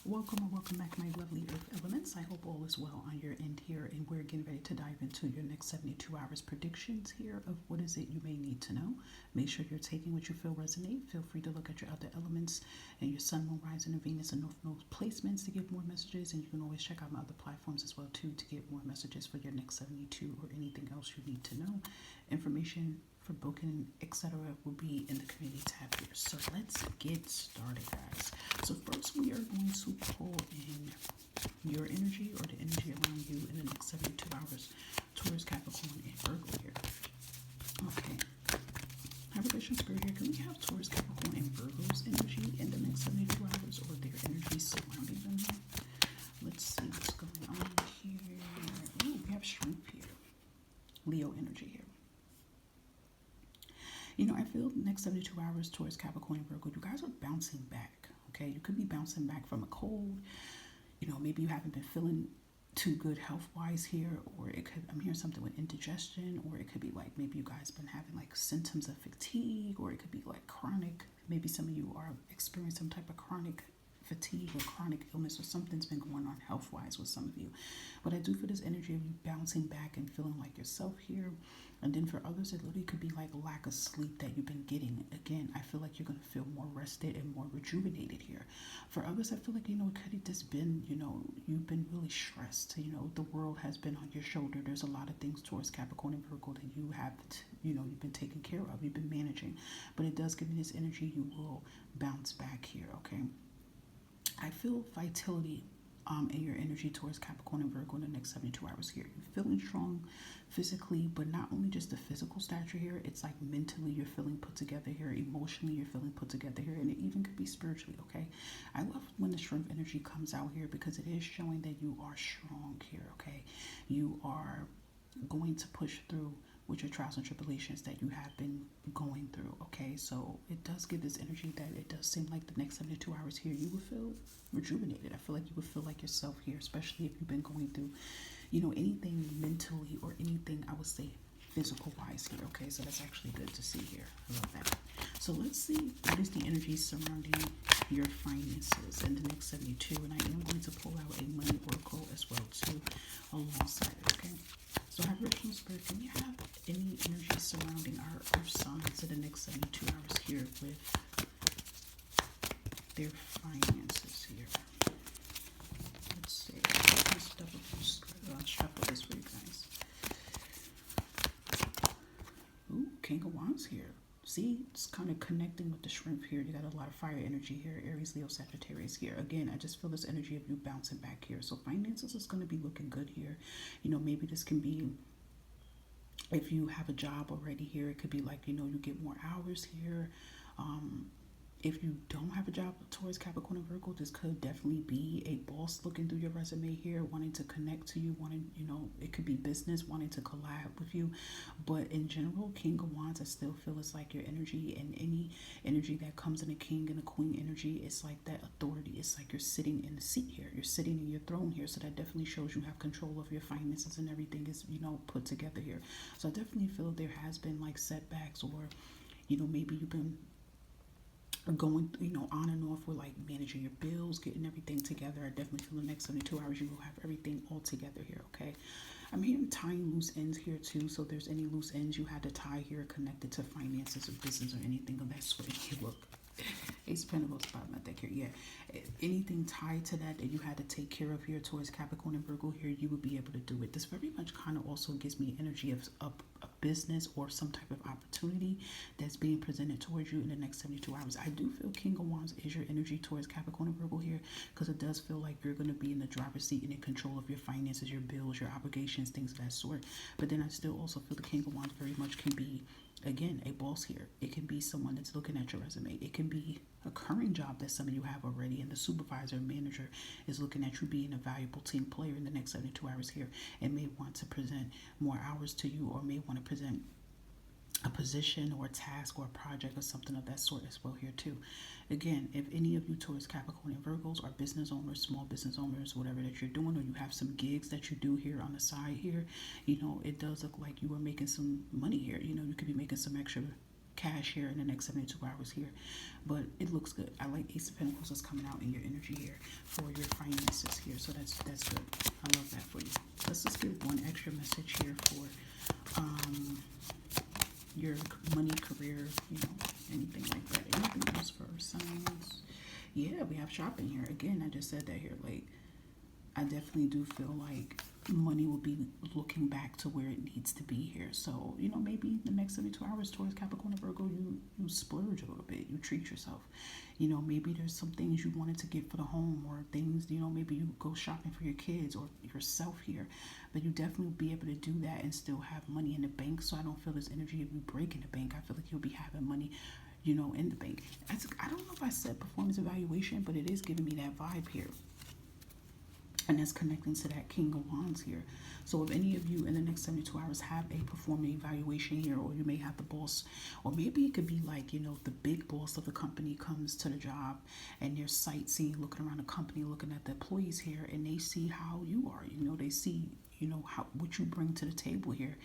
Welcome or welcome back, my lovely Earth elements. I hope all is well on your end here, and we're getting ready to dive into your next 72 hours predictions here of what is it you may need to know. Make sure you're taking what you feel resonate. Feel free to look at your other elements and your sun, moon, rising, and Venus and North Node placements to get more messages, and you can always check out my other platforms as well too to get more messages for your next 72 or anything else you need to know. Information for booking, etc., will be in the community tab here. So let's get started, guys. So first, we are going to pull in your energy or the energy around you in the next 72 hours. Taurus, Capricorn, and Virgo here. Okay. Vibration Spirit here. Can we have Taurus, Capricorn, and Virgo's energy in the next 72 hours, or their energy surrounding them here? Let's see what's going on here. Oh, we have Strength here. Leo energy here. You know, I feel the next 72 hours towards Capricorn and Virgo, you guys are bouncing back, okay? You could be bouncing back from a cold. You know, maybe you haven't been feeling too good health-wise here, or it could, I'm hearing something with indigestion, or it could be like maybe you guys been having like symptoms of fatigue, or it could be like chronic. Maybe some of you are experiencing some type of chronic fatigue or chronic illness, or something's been going on health-wise with some of you. But I do feel this energy of you bouncing back and feeling like yourself here. And then for others, it literally could be like lack of sleep that you've been getting. Again, I feel like you're going to feel more rested and more rejuvenated here. For others, I feel like, you know, it could have just been, you know, you've been really stressed. You know, the world has been on your shoulder. There's a lot of things towards Capricorn and Virgo that you have, you know, you've been taking care of. You've been managing. But it does give me this energy. You will bounce back here, okay? I feel vitality in your energy towards Capricorn and Virgo in the next 72 hours here. You're feeling strong physically, but not only just the physical stature here, it's like mentally you're feeling put together here, emotionally you're feeling put together here, and it even could be spiritually, okay? I love when the strength energy comes out here because it is showing that you are strong here, okay? You are going to push through with your trials and tribulations that you have been going through, okay? So it does give this energy that it does seem like the next 72 hours here, you will feel rejuvenated. I feel like you would feel like yourself here, especially if you've been going through, you know, anything mentally or anything, I would say, physical-wise here, okay? So that's actually good to see here. I love that. So let's see what is the energy surrounding your finances in the next 72. And I am going to pull out a money oracle as well, too, alongside it, okay? So Vibration Spirit, can we have any energy surrounding our earth signs in the next 72 hours here with their finances here? Let's see. Let's shuffle this for you guys. Ooh, King of Wands here. See, it's kind of connecting with the shrimp here. You got a lot of fire energy here. Aries, Leo, Sagittarius here. Again, I just feel this energy of you bouncing back here. So finances is going to be looking good here. You know, maybe this can be, if you have a job already here, it could be like, you know, you get more hours here. If you don't have a job towards Capricorn and Virgo, this could definitely be a boss looking through your resume here, wanting to connect to you, wanting, you know, it could be business, wanting to collab with you. But in general, King of Wands, I still feel it's like your energy, and any energy that comes in a king and a queen energy, it's like that authority. It's like you're sitting in the seat here. You're sitting in your throne here. So that definitely shows you have control of your finances and everything is, you know, put together here. So I definitely feel there has been like setbacks, or, you know, maybe you've been going, you know, on and off with like managing your bills, getting everything together. I definitely feel the next 72 hours you will have everything all together here, okay? I'm hearing tying loose ends here too, so if there's any loose ends you had to tie here connected to finances or business or anything of that sort. Look, Ace of Pentacles, bottom of that here, yeah. Anything tied to that you had to take care of here towards Capricorn and Virgo here, you would be able to do it. This very much kind of also gives me energy of a business or some type of opportunity that's being presented towards you in the next 72 hours. I do feel King of Wands is your energy towards Capricorn and Virgo here, because it does feel like you're going to be in the driver's seat and in control of your finances, your bills, your obligations, things of that sort. But then I still also feel the King of Wands very much can be, again, a boss here. It can be someone that's looking at your resume. It can be a current job that some of you have already, and the supervisor or manager is looking at you being a valuable team player in the next 72 hours here, and may want to present more hours to you, or may want to present a position or a task or a project or something of that sort as well here too. Again, if any of you towards Capricorn and Virgos are business owners, small business owners, whatever that you're doing, or you have some gigs that you do here on the side here, you know, it does look like you are making some money here. You know, you could be making some extra cash here in the next 72 hours here, but it looks good. I like Ace of Pentacles is coming out in your energy here for your finances here, so that's good. I love that for you. Let's just give one extra message here for your money, career, you know, anything like that. Anything else for signs? Yeah, we have shopping here again. I just said that here. Like, I definitely do feel like money will be looking back to where it needs to be here. So, you know, maybe the next 72 hours towards Capricorn and Virgo, you splurge a little bit. You treat yourself. You know, maybe there's some things you wanted to get for the home, or things, you know, maybe you go shopping for your kids or yourself here. But you definitely will be able to do that and still have money in the bank. So I don't feel this energy of you breaking the bank. I feel like you'll be having money, you know, in the bank. I don't know if I said performance evaluation, but it is giving me that vibe here. And that's connecting to that King of Wands here. So if any of you in the next 72 hours have a performance evaluation here, or you may have the boss, or maybe it could be like, you know, the big boss of the company comes to the job and they're sightseeing, looking around the company, looking at the employees here, and they see how you are. You know, they see, you know, what you bring to the table here.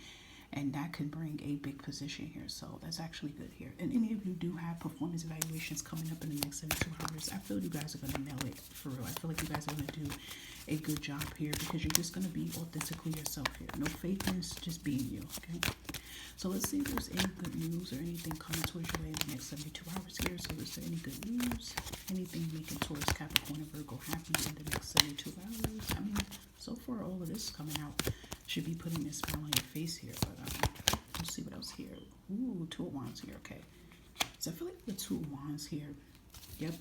And that can bring a big position here. So that's actually good here. And any of you do have performance evaluations coming up in the next 72 hours, I feel you guys are going to nail it for real. I feel like you guys are going to do a good job here, because you're just going to be authentically yourself here. No fakeness, just being you, okay? So let's see if there's any good news or anything coming towards your way in the next 72 hours here. So is there any good news? Anything making Taurus, Capricorn, and Virgo happy in the next 72 hours? I mean, so far all of this coming out should be putting a smile on your face here. But let's see what else here. Ooh, Two of Wands here, okay. So I feel like the Two of Wands here. Yep.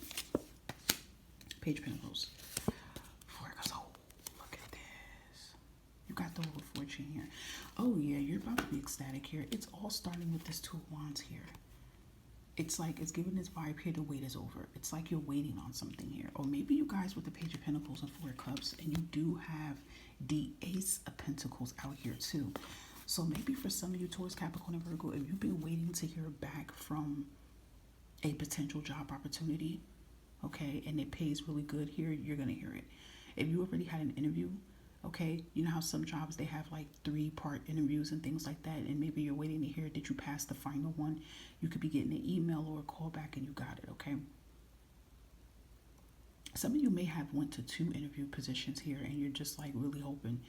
Page of Pentacles. Oh, look at this. You got the Wheel of Fortune here. Oh yeah, you're about to be ecstatic here. It's all starting with this Two of Wands here. It's like, it's giving this vibe here, the wait is over. It's like you're waiting on something here. Or maybe you guys with the Page of Pentacles and Four of Cups, and you do have the Ace of Pentacles out here too. So maybe for some of you, Taurus, Capricorn, and Virgo, if you've been waiting to hear back from a potential job opportunity, okay, and it pays really good here, you're going to hear it. If you already had an interview, okay, you know how some jobs, they have like 3-part interviews and things like that, and maybe you're waiting to hear that you passed the final one. You could be getting an email or a call back and you got it, okay? Some of you may have went to 2 interview positions here, and you're just like really hoping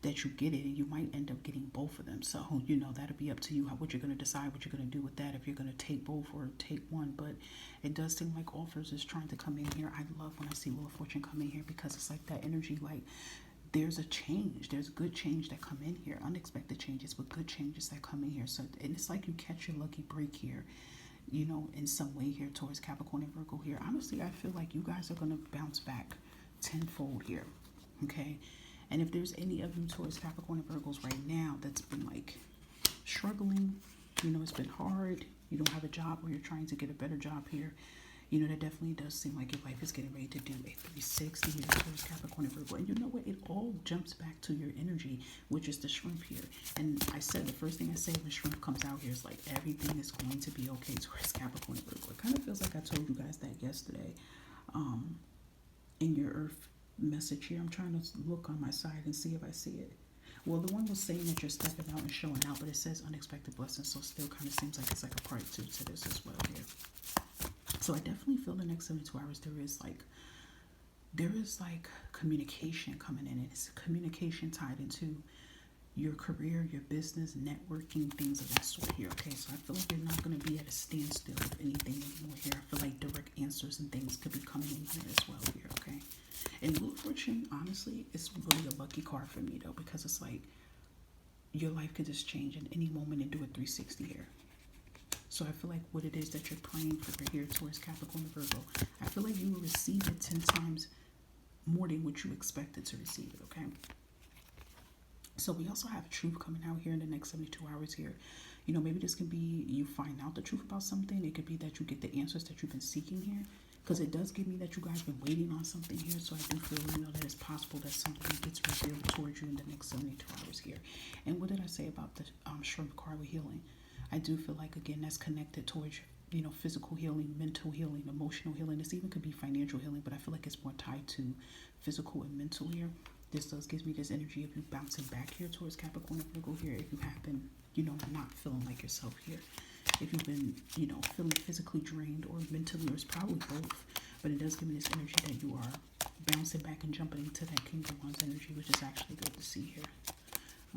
that you get it, and you might end up getting both of them. So, you know, that'll be up to you, what you're going to decide, what you're going to do with that, if you're going to take both or take one. But it does seem like offers is trying to come in here. I love when I see Wheel of Fortune come in here, because it's like that energy, like there's a change, there's good change that come in here, unexpected changes, but good changes that come in here. So, and it's like you catch your lucky break here, you know, in some way here towards Capricorn and Virgo here. Honestly, I feel like you guys are going to bounce back tenfold here, okay? And if there's any of you Taurus, Capricorn, and Virgos right now that's been like struggling, you know, it's been hard, you don't have a job, or you're trying to get a better job here, you know, that definitely does seem like your life is getting ready to do a 360 here, Taurus, Capricorn, and Virgo. And you know what? It all jumps back to your energy, which is the shrimp here. And I said, the first thing I say when shrimp comes out here is like, everything is going to be okay, Taurus, Capricorn, and Virgo. It kind of feels like I told you guys that yesterday in your Earth message here. I'm trying to look on my side and see if I see it. Well, the one was saying that you're stepping out and showing out, but it says unexpected blessings, so still kind of seems like it's like a part 2 to this as well here. So I definitely feel the next 72 hours there is like communication coming in, and it's communication tied into your career, your business, networking, things of that sort here, okay? So I feel like you're not going to be at a standstill of anything anymore here. I feel like direct answers and things could be coming in here as well here, okay? And Wheel of Fortune, honestly, it's really a lucky card for me, though, because it's like your life could just change in any moment and do a 360 here. So I feel like what it is that you're praying for here towards Capricorn and Virgo, I feel like you will receive it 10 times more than what you expected to receive it, okay? So we also have truth coming out here in the next 72 hours here. You know, maybe this can be you find out the truth about something. It could be that you get the answers that you've been seeking here, because it does give me that you guys been waiting on something here. So I do feel, you know, that it's possible that something gets revealed towards you in the next 72 hours here. And what did I say about the shrimp card with healing? I do feel like, again, that's connected towards, you know, physical healing, mental healing, emotional healing. This even could be financial healing, but I feel like it's more tied to physical and mental here. This does gives me this energy of you bouncing back here towards Capricorn and Virgo here if you have been, you know, not feeling like yourself here. if you've been, you know, feeling physically drained or mentally, or it's probably both. But it does give me this energy that you are bouncing back and jumping into that King of Wands energy, which is actually good to see here.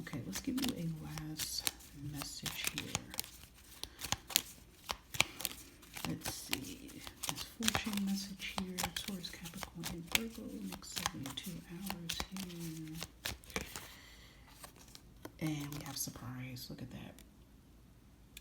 Okay, let's give you a last message here. Let's see. This fortune message here. Taurus Capricorn Virgo, next 72 hours here. And we have surprise. Look at that.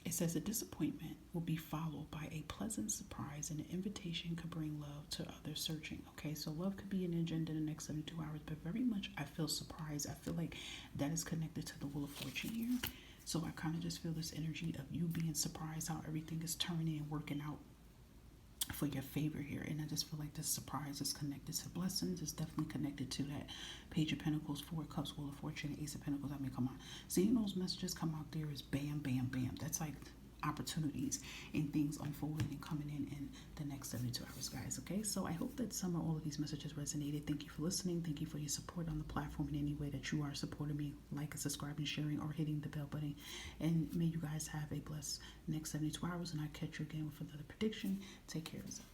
It says a disappointment will be followed by a pleasant surprise, and an invitation could bring love to others searching. Okay, so love could be an agenda in the next 72 hours, but very much I feel surprised. I feel like that is connected to the Wheel of Fortune here. So I kind of just feel this energy of you being surprised how everything is turning and working out for your favor here. And I just feel like this surprise is connected to blessings. It's definitely connected to that Page of Pentacles, Four of Cups, Wheel of Fortune, Ace of Pentacles. I mean, come on. Seeing those messages come out there is bam, bam, bam. That's like opportunities and things unfolding and coming in the next 72 hours, guys. Okay, so I hope that some or all of these messages resonated. Thank you for listening. Thank you for your support on the platform in any way that you are supporting me, like, subscribing, sharing, or hitting the bell button. And may you guys have a blessed next 72 hours, and I'll catch you again with another prediction. Take care of yourself.